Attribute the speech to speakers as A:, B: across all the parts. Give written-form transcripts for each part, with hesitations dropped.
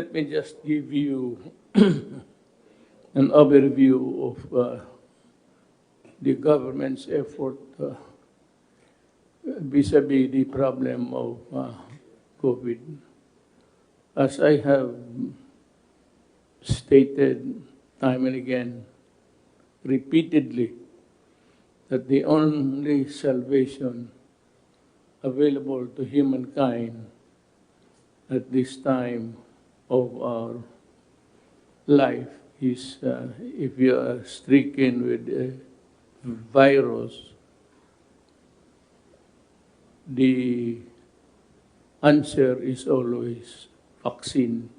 A: let me just give you an overview of the government's effort vis-a-vis the problem of COVID. As I have stated time and again, repeatedly, that the only salvation available to humankind at this time of our life is if you are stricken with a virus, the answer is always vaccine.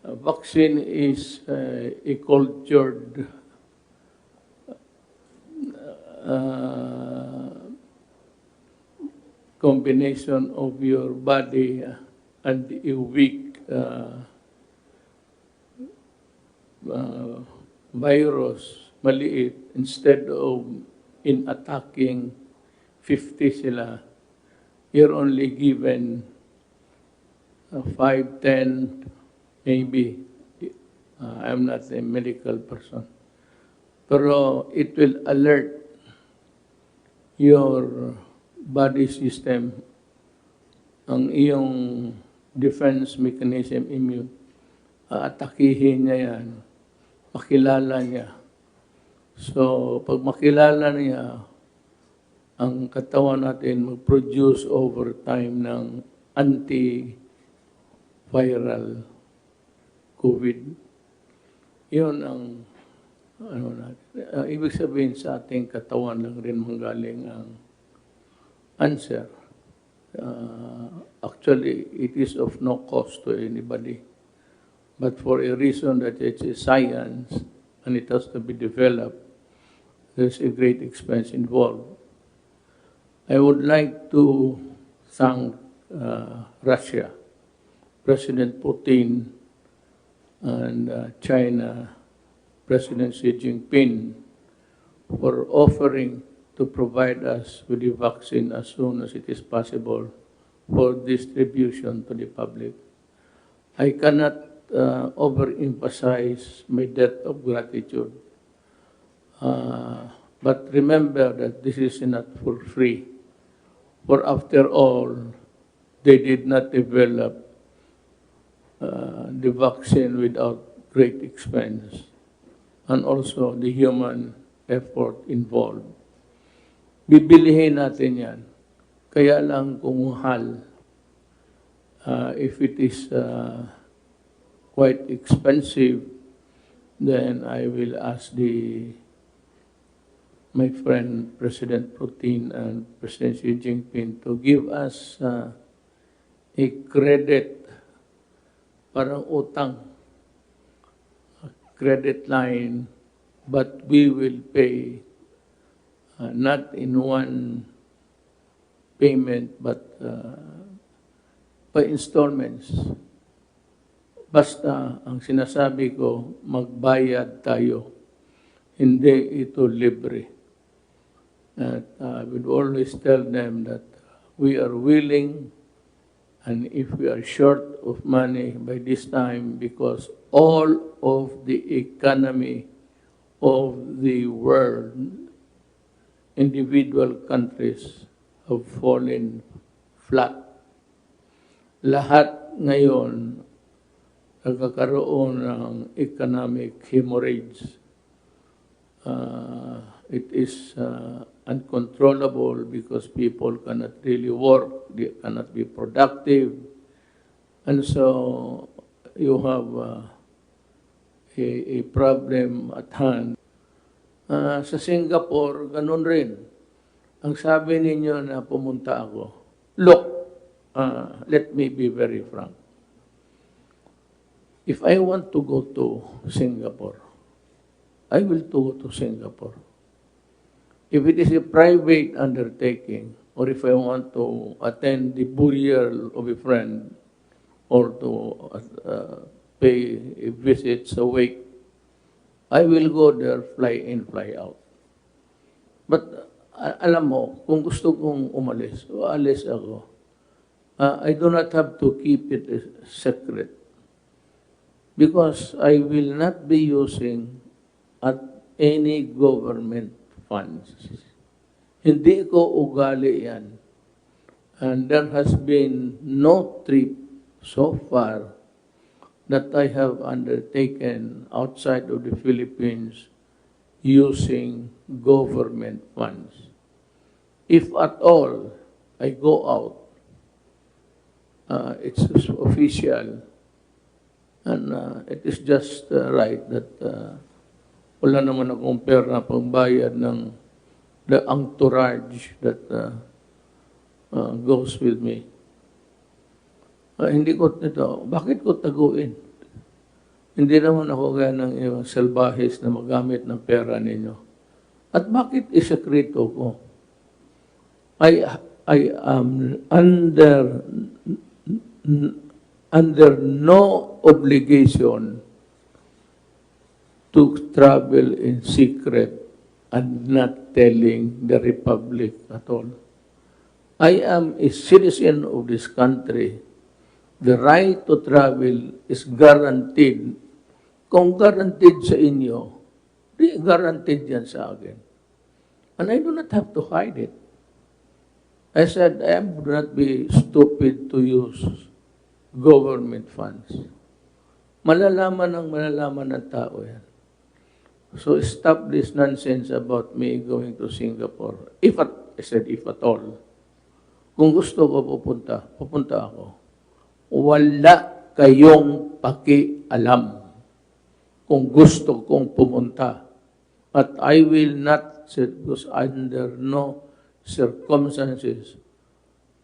A: Vaccine is a cultured combination of your body and a weak virus, maliit, instead of in attacking 50 sila, you're only given 5, 10, maybe. I'm not a medical person. Pero it will alert your body system, ang iyong defense mechanism, immune. Atakihin niya yan. Makilala niya. So, pag makilala niya, ang katawan natin mag-produce over time ng anti-viral COVID. Yun ang ibig sabihin sa ating katawan lang rin manggaling ang answer. Actually, it is of no cost to anybody. But for a reason that it's a science and it has to be developed, there's a great expense involved. I would like to thank Russia, President Putin, and China, President Xi Jinping, for offering to provide us with the vaccine as soon as it is possible for distribution to the public. I cannot overemphasize my debt of gratitude. But remember that this is not for free. For after all, they did not develop the vaccine without great expense, and also the human effort involved. Bibilihin natin yan. Kaya lang kung mahal, if it is quite expensive, then I will ask my friend President Putin and President Xi Jinping to give us a credit, parang utang, a credit line, but we will pay not in one payment, but by installments. Basta, ang sinasabi ko, magbayad tayo. Hindi ito libre. And I would always tell them that we are willing, and if we are short of money by this time, because all of the economy of the world, individual countries have fallen flat. Lahat ngayon nagkakaroon ng economic hemorrhage. It is uncontrollable because people cannot really work, they cannot be productive, and so you have a problem at hand. Sa Singapore, ganun rin. Ang sabi ninyo na pumunta ako, look, let me be very frank. If I want to go to Singapore, I will go to Singapore. If it is a private undertaking, or if I want to attend the burial of a friend, or to pay a visit sa wake, I will go there, fly in, fly out. But alam mo, kung gusto kong alis ako. I do not have to keep it a secret. because I will not be using at any government funds. Hindi ko ugali yan. And there has been no trip so far that I have undertaken outside of the Philippines using government funds. If at all I go out, it's official, and it is just right that wala naman akong pera pangbayad ng the entourage that goes with me. Hindi ko ito, bakit ko taguin? Hindi naman ako gaya ng ibang salbahis na magamit ng pera ninyo. At bakit isekreto ko? I am under no obligation to travel in secret and not telling the Republic at all. I am a citizen of this country. The right to travel is guaranteed. Kung guaranteed sa inyo, di guaranteed yan sa akin. And I do not have to hide it. I said, I would not be stupid to use government funds. Malalaman ng tao yan. So stop this nonsense about me going to Singapore. I said, if at all. Kung gusto ko pupunta ako. Wala kayong pakialam kung gusto kong pumunta. But I will not, because under no circumstances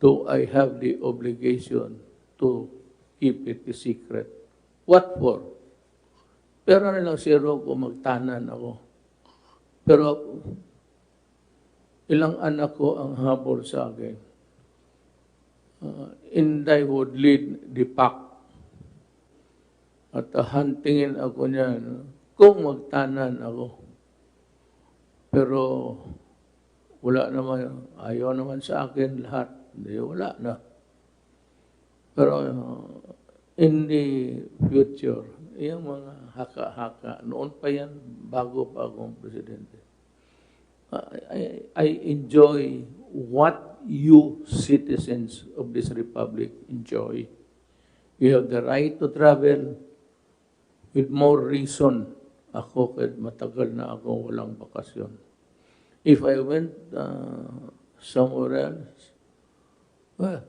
A: do I have the obligation to keep it a secret. What for? Pero nilang zero ko magtanan ako. Pero ilang anak ko ang habol sa akin. Inday would lead the pack. At huntingin ako niyan kung magtanan ako. Pero wala naman, ayaw naman sa akin lahat. Hindi, wala na. Pero in the future, yung mga haka-haka, noon pa yan, bago pa akong presidente. I enjoy what you citizens of this republic enjoy. You have the right to travel with more reason. Ako, kahit matagal na ako walang bakasyon. If I went somewhere else, well,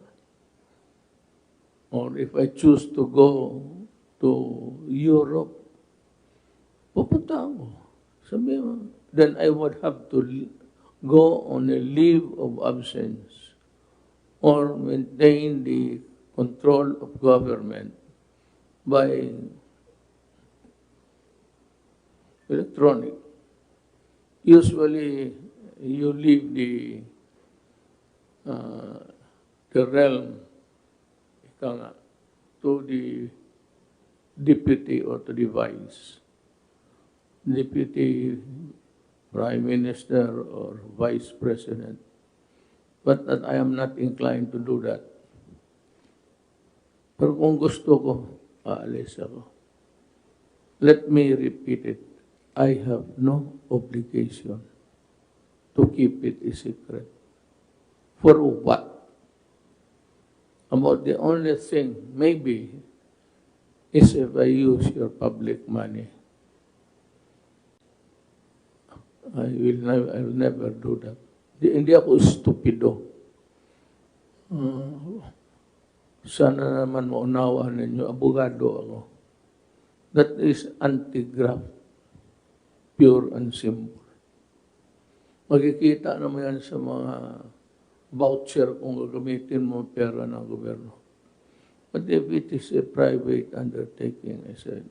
A: or if I choose to go to Europe, pupunta ako. Sabi mo, then I would have to go on a leave of absence or maintain the control of government by electronic. Usually, you leave the realm to the deputy or to the vice. Deputy Prime Minister or Vice President. But that I am not inclined to do that. Pero kung gusto ko, aalis ako. Let me repeat it. I have no obligation to keep it a secret. For what? About the only thing, maybe, is if I use your public money. I will never do that. Hindi ako stupido. Sana naman maunawa ninyo, abogado ako. That is anti-graft, pure and simple. Magkikita naman yan sa mga voucher kung gagamitin mo pera ng gobyerno. But if it is a private undertaking, I said,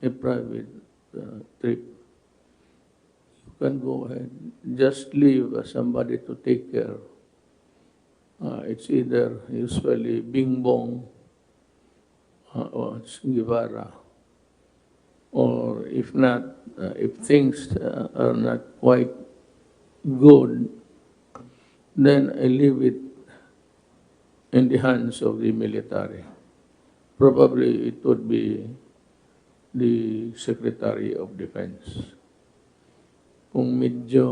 A: a private trip, you can go ahead. Just leave somebody to take care. It's either usually Bing Bong or Guevara. Or if not, if things are not quite good, then I leave it in the hands of the military. Probably it would be the Secretary of Defense. Kung medyo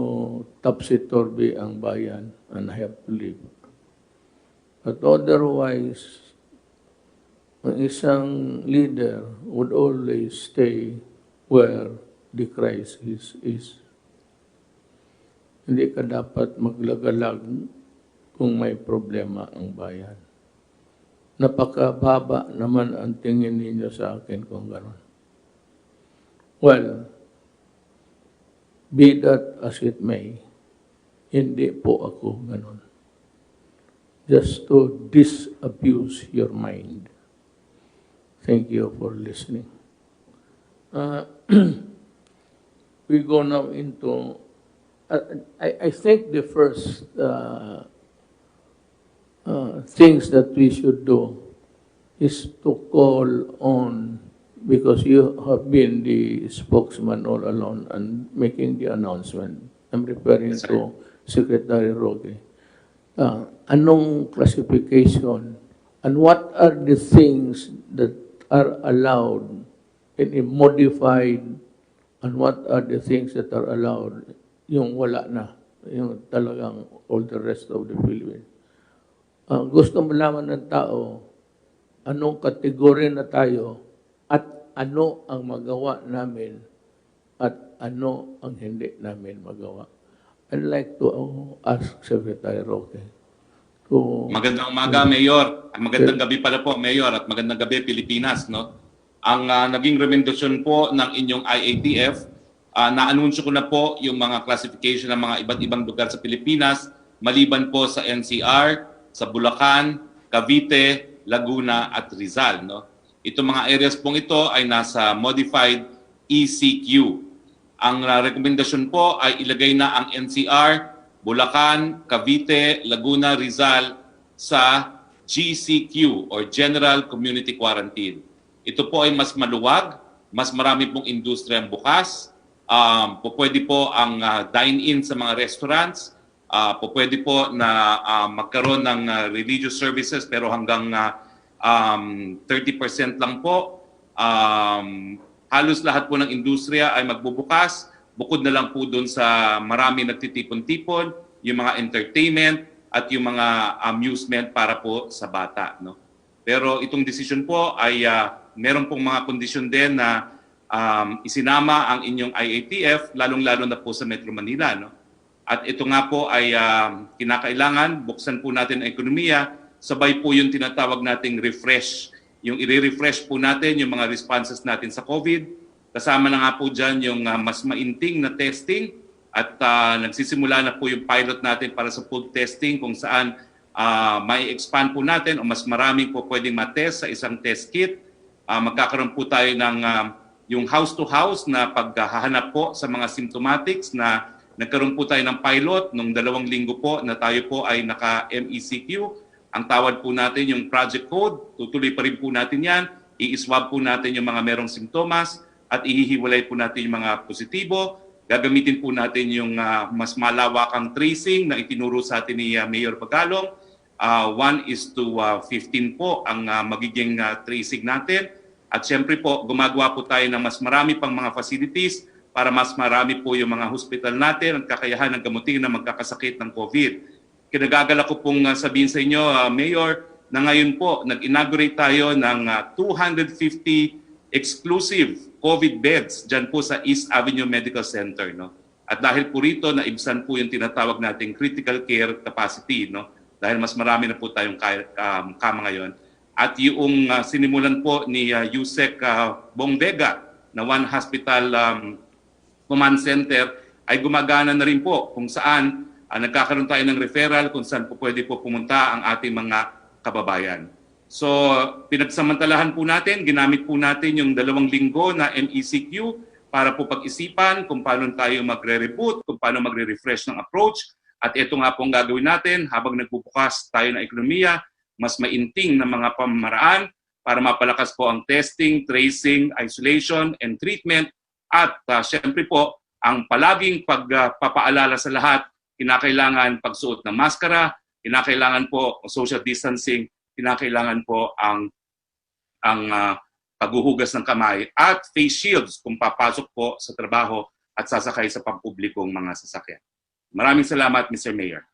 A: topsy-turvy ang bayan, and I have to leave. But otherwise, ang isang leader would always stay where the crisis is. Hindi ka dapat maglagalag kung may problema ang bayan. Napakababa naman ang tingin ninyo sa akin kung gano'n. Well, be that as it may, hindi po ako gano'n. Just to disabuse your mind. Thank you for listening. We go now into, I think the first things that we should do is to call on, because you have been the spokesman all along and making the announcement. I'm referring to Secretary Roque. Anong classification and what are the things that are allowed in a modified, and what are the things that are allowed yung wala na, yung talagang all the rest of the Philippines. Gusto malaman ng tao anong kategorya na tayo at ano ang magawa namin at ano ang hindi namin magawa. I'd like to ask Secretary Roque.
B: Magandang umaga, Mayor. Magandang gabi pala po, Mayor, at magandang gabi, Pilipinas. No? Ang naging rekomendasyon po ng inyong IATF, na-anunsyo ko na po yung mga classification ng mga iba't ibang lugar sa Pilipinas, maliban po sa NCR, sa Bulacan, Cavite, Laguna at Rizal. No? Itong mga areas pong ito ay nasa modified ECQ. Ang rekomendasyon po ay ilagay na ang NCR, Bulacan, Cavite, Laguna, Rizal sa GCQ or General Community Quarantine. Ito po ay mas maluwag, mas marami pong industriyang bukas, pwede po ang dine-in sa mga restaurants, pwede po na magkaroon ng religious services pero hanggang 30% lang po. Halos lahat po ng industriya ay magbubukas, bukod na lang po doon sa marami nagtitipon-tipon, yung mga entertainment at yung mga amusement para po sa bata. No? Pero itong decision po ay meron pong mga kondisyon din na isinama ang inyong IATF, lalong-lalo na po sa Metro Manila. No? At ito nga po ay kinakailangan, buksan po natin ang ekonomiya, sabay po yung tinatawag nating refresh. Yung i-refresh po natin yung mga responses natin sa COVID. Kasama na nga po dyan yung mas mainting na testing at nagsisimula na po yung pilot natin para sa food testing kung saan may expand po natin o mas marami po pwedeng matest sa isang test kit. Magkakaroon po tayo ng yung house-to-house na paghahanap po sa mga symptomatics na nagkaroon po tayo ng pilot nung 2 linggo po na tayo po ay naka-MECQ. Ang tawag po natin yung project code, tutuloy pa rin po natin yan, i-swab po natin yung mga merong simptomas at ihihiwalay po natin yung mga positibo. Gagamitin po natin yung mas malawakang tracing na itinuro sa atin ni Mayor Bagalong. 1:15 po ang magiging tracing natin. At syempre po, gumagawa po tayo ng mas marami pang mga facilities para mas marami po yung mga hospital natin at kakayahan ng gamutin na magkakasakit ng COVID. Kinagagala ko pong sabihin sa inyo, Mayor, na ngayon po, nag-inaugurate tayo ng 250 exclusive COVID beds dyan po sa East Avenue Medical Center. No? At dahil po rito, naibsan po yung tinatawag nating critical care capacity. No? Dahil mas marami na po tayong kama ngayon. At yung sinimulan po ni Yusek Bong Vega na One Hospital Command Center ay gumagana na rin po kung saan nagkakaroon tayo ng referral kung saan po pwede po pumunta ang ating mga kababayan. So, pinagsamantalahan po natin, ginamit po natin yung 2 linggo na MECQ para po pag-isipan kung paano tayo magre-reboot, kung paano magre-refresh ng approach. At ito nga po ang gagawin natin habang nagbubukas tayo ng ekonomiya, mas mainting na mga pamamaraan para mapalakas po ang testing, tracing, isolation, and treatment. At syempre po, ang palaging pagpapaalala sa lahat, kinakailangan pagsuot ng maskara, kinakailangan po social distancing, kinakailangan po ang paghuhugas ng kamay, at face shields kung papasok po sa trabaho at sasakay sa pampublikong mga sasakyan. Maraming salamat, Mr. Mayor.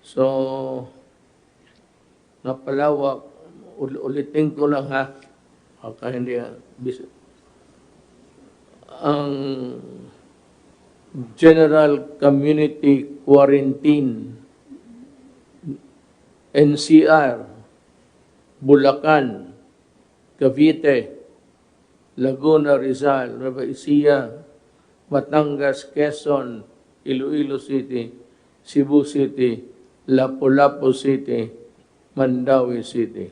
A: So, napalawak, ulitin ko lang ha, baka hindi ang General Community Quarantine, NCR, Bulacan, Cavite, Laguna, Rizal, Nueva Ecija, Batangas, Quezon, Iloilo City, Cebu City, Lapu-Lapu City, Mandawi City,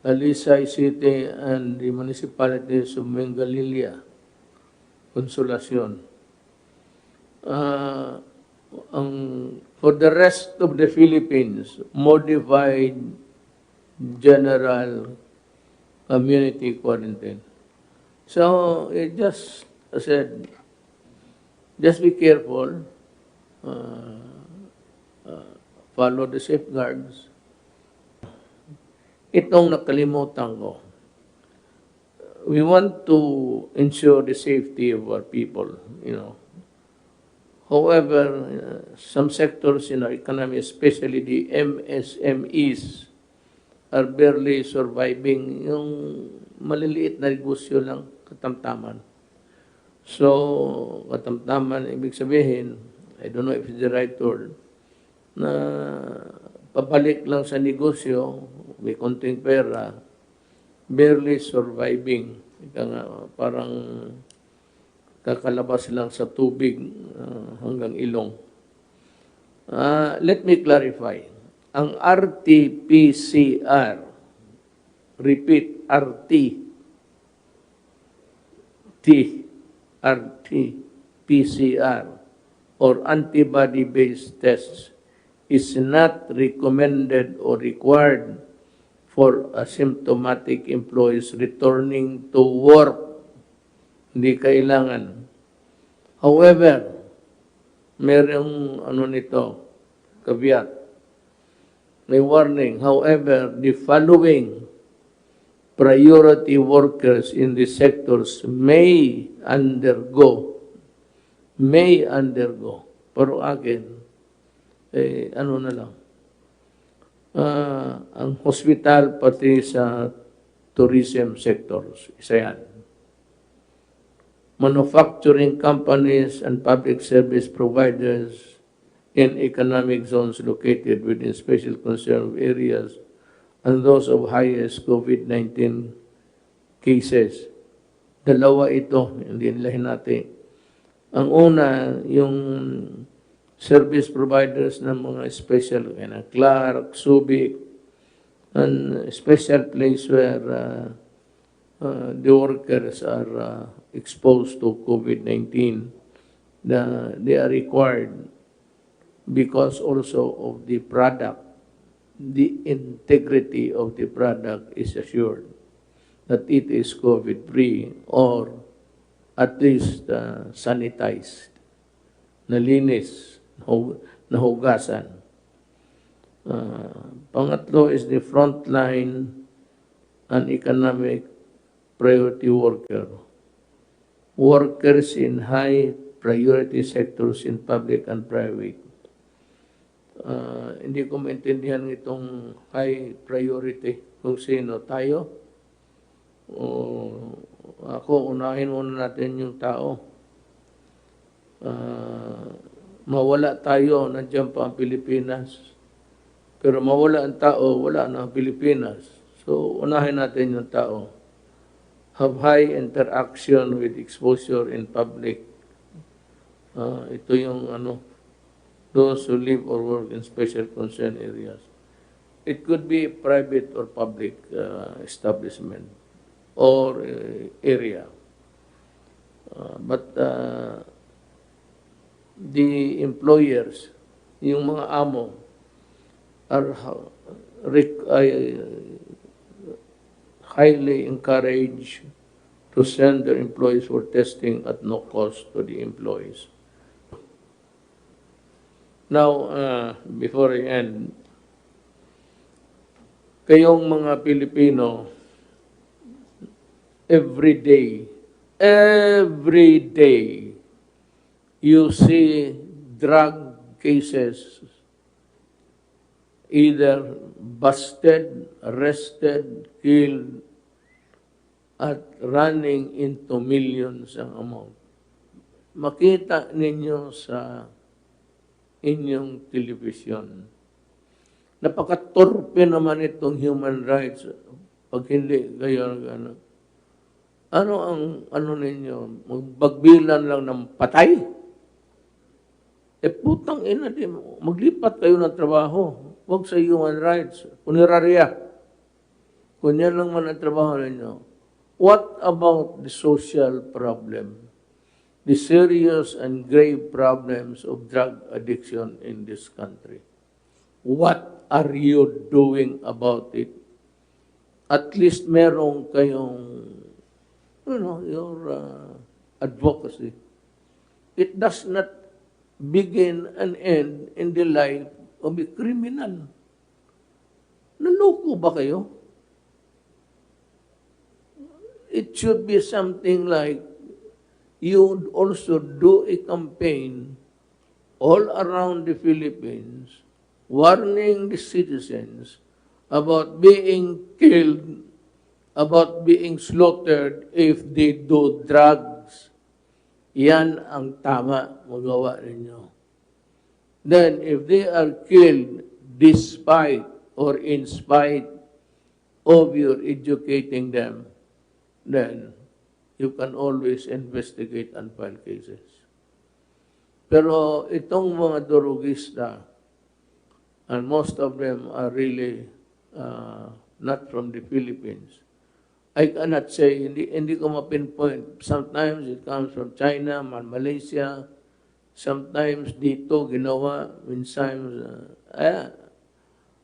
A: Talisay City, and the municipalities of Mengalilia, Consolacion. For the rest of the Philippines, modified general community quarantine. So, it just, I said, just be careful, follow the safeguards. Itong nakalimutan ko, we want to ensure the safety of our people, you know. However, some sectors in our economy, especially the MSMEs, are barely surviving. Yung maliliit na negosyo lang, katamtaman. So, katamtaman, ibig sabihin, I don't know if it's the right word, na pabalik lang sa negosyo, may konting pera, barely surviving. Ika nga, parang kakalabas lang sa tubig hanggang ilong. Let me clarify. Ang RT-PCR, repeat, RT-PCR, or antibody-based tests is not recommended or required for asymptomatic employees returning to work. Hindi kailangan. However, merong caveat. May warning. However, the following priority workers in the sectors may undergo. Pero akin, na lang. Ang hospital pati sa tourism sectors, isa yan. Manufacturing companies and public service providers in economic zones located within special concern areas and those of highest COVID-19 cases. Dalawa ito, hindi nila hinati. Ang una, yung service providers ng mga special, Clark, Subic, and special place where the workers are exposed to COVID-19. They are required because also of the product, the integrity of the product is assured that it is COVID-free or at least sanitized, nalinis, nahugasan. Pangatlo is the frontline and economic priority workers in high priority sectors in public and private. Hindi ko maintindihan itong high priority kung sino tayo. Unahin muna natin yung tao. Mawala tayo, nandiyan pa ang Pilipinas. Pero mawala ang tao, wala na ang Pilipinas. So, unahin natin yung tao. Have high interaction with exposure in public. Ito yung those who live or work in special concern areas. It could be private or public establishment or area. But the employers, yung mga amo, are highly encouraged to send their employees for testing at no cost to the employees. Now, before I end, kayong mga Pilipino, every day, you see drug cases either busted, arrested, killed, at running into millions ang amount. Makita ninyo sa inyong television. Napakatorpe naman itong human rights pag hindi kayo ano ninyo, magbagbilan lang ng patay? Putang ina, maglipat kayo ng trabaho. Huwag sa human rights. Punerarya. Kung yan lang man ang trabaho ninyo. What about the social problem? The serious and grave problems of drug addiction in this country. What are you doing about it? At least merong kayong, your advocacy. It does not begin and end in the life of a criminal. Naloko ba kayo? It should be something like you would also do a campaign all around the Philippines warning the citizens about being killed, about being slaughtered if they do drugs. Yan ang tama magawa ninyo. Then, if they are killed despite or in spite of your educating them, then you can always investigate and file cases. Pero itong mga durugista, and most of them are really not from the Philippines, I cannot say, hindi ko ma-pinpoint. Sometimes it comes from China, Malaysia, sometimes dito ginawa, minsan,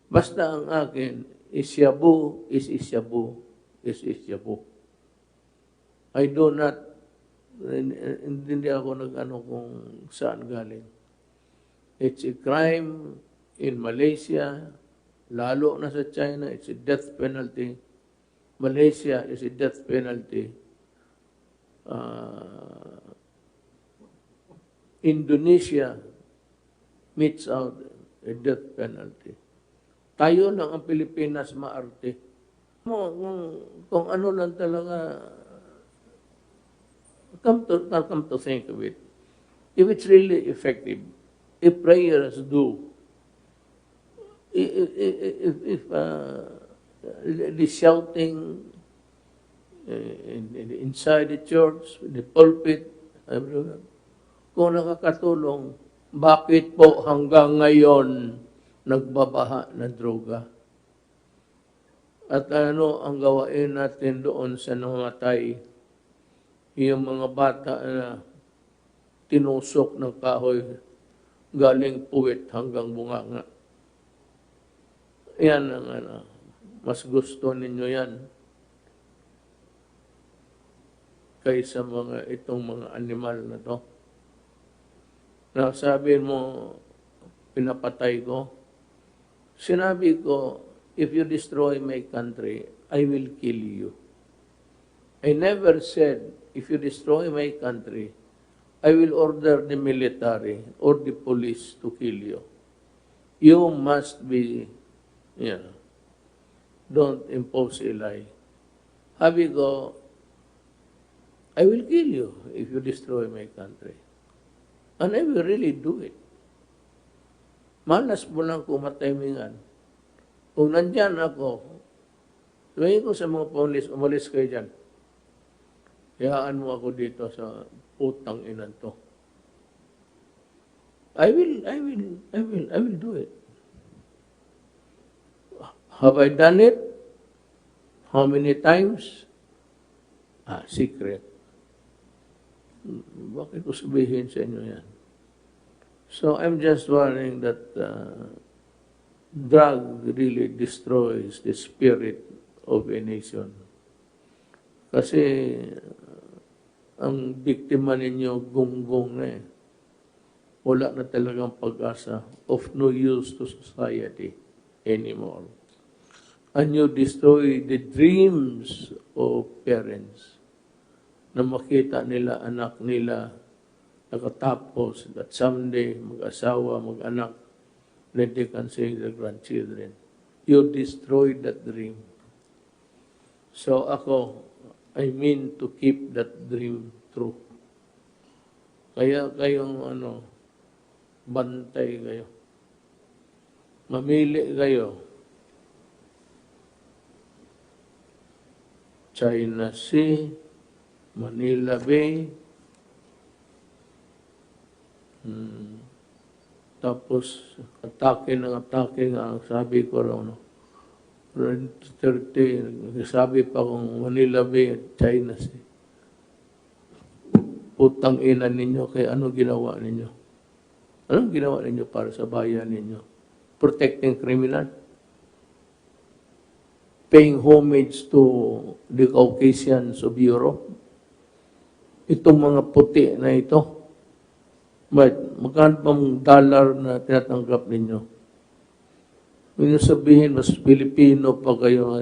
A: basta ang akin, isyabu, is isyabu, is isyabu. I do not, hindi ako nag-ano kung saan galing. It's a crime in Malaysia, lalo na sa China, it's a death penalty. Malaysia is a death penalty. Indonesia meets out a death penalty. Tayo lang ang Pilipinas maarte. Kung ano lang talaga, come to think of it, if it's really effective, if prayers do, if the shouting inside the church, the pulpit, everywhere, kung nakakatulong, bakit po hanggang ngayon nagbabaha ng droga? At ano ang gawain natin doon sa namatay? Yung mga bata na tinusok ng kahoy galing puwit hanggang bunganga. Yan ang mas gusto ninyo yan kaysa itong mga animal na to. Na sabi mo, pinapatay ko. Sinabi ko, if you destroy my country, I will kill you. I never said, if you destroy my country, I will order the military or the police to kill you. You must be, don't impose a lie. Sabi ko, I will kill you if you destroy my country. And I will really do it. Malas mo lang kumatimingan. Kung nandyan ako, sabihin ko sa mga police, umalis kayo dyan. Hayaan mo ako dito sa putang inan to. I will do it. Have I done it? How many times? Secret. Bakit ko sabihin sa inyo yan? So I'm just warning that drug really destroys the spirit of a nation. Kasi ang biktima ninyo gunggong na eh. Wala na talagang pag-asa, of no use to society anymore. and you destroy the dreams of parents na makita nila anak nila nakatapos that someday mag-asawa, mag-anak, then they can see their grandchildren. You destroy that dream. So ako, I mean to keep that dream true. Kaya kayong bantay kayo. Mamili kayo. China Sea, Manila Bay, tapos atake nga ang sabi ko raw, Duterte, sabi pa kong Manila Bay at China Sea. Putang ina ninyo, kaya ano ginawa ninyo? Anong ginawa ninyo para sa bayan ninyo? Protecting criminal? Paying homage to the Caucasians of Europe? Itong mga puti na ito, magkano bang dollar na tinatanggap ninyo? Minyo sabihin, mas Pilipino pa kayo.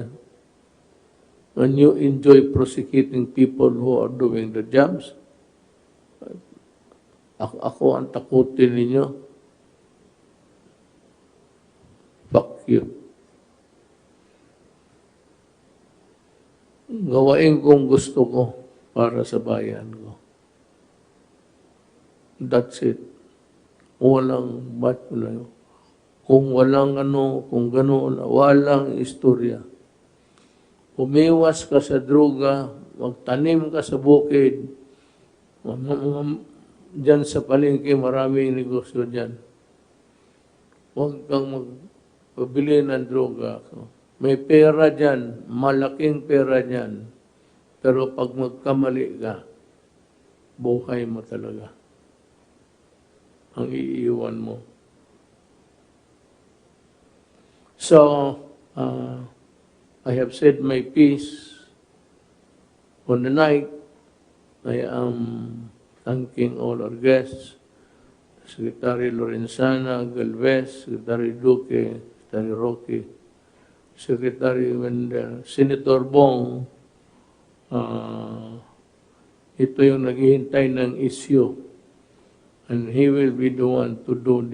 A: And you enjoy prosecuting people who are doing the jobs? Ako ang takutin ninyo. Fuck you. Gawain kong gusto ko para sa bayan ko. That's it. Walang kung walang kung gano'n, walang istorya. Umiwas ka sa droga, magtanim ka sa bukid, dyan sa palengke, maraming negosyo dyan. Huwag kang magpabili ng droga. May pera dyan, malaking pera dyan. Pero pag magkamali ka, buhay mo talaga. Ang iiwan mo. So, I have said my piece on the night. I am thanking all our guests, Secretary Lorenzana Galvez, Secretary Duque, Secretary Roque, Secretary Wendell, Senator Bong. Ito yung naghihintay ng issue. And he will be the one to do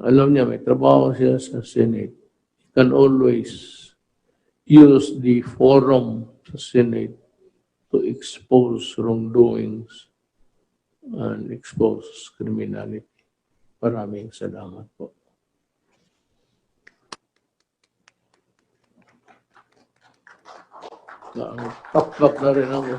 A: alam niya, may trabaho siya sa Senate. He can always use the forum sa Senate to expose wrongdoings and expose criminality. Maraming salamat po. Pakpak na rin ako.